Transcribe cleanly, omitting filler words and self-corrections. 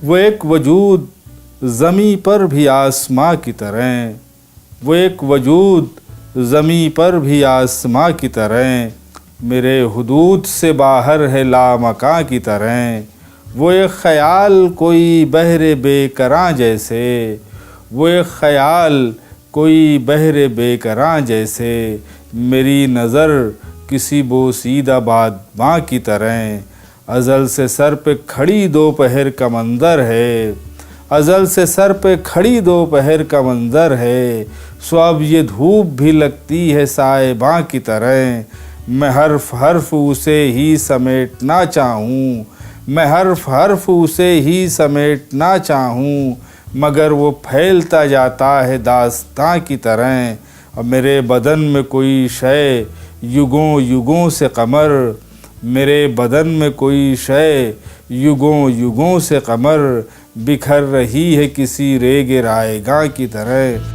वो एक वजूद ज़मी पर भी आसमां की तरह, वो एक वजूद ज़मी पर भी आसमां की तरह, मेरे हुदूद से बाहर है लामकां की तरह। वो एक ख़याल कोई बहरे बेकरां जैसे, वो एक ख़याल कोई बहरे बेकरां जैसे, मेरी नज़र किसी बोसीदा बादमां की तरह। अज़ल से सर पे खड़ी दोपहर का मंज़र है, अज़ल से सर पे खड़ी दोपहर का मंज़र है, सो अब ये धूप भी लगती है साइबां की तरह। मैं हर्फ हर्फ उसे ही समेटना चाहूँ, मैं हर्फ हर्फ उसे ही समेटना चाहूँ, मगर वो फैलता जाता है दास्तां की तरह। अब मेरे बदन में कोई शय युगों युगों से कमर, मेरे बदन में कोई शय युगों युगों से कमर, बिखर रही है किसी रेगे रायगां की तरह।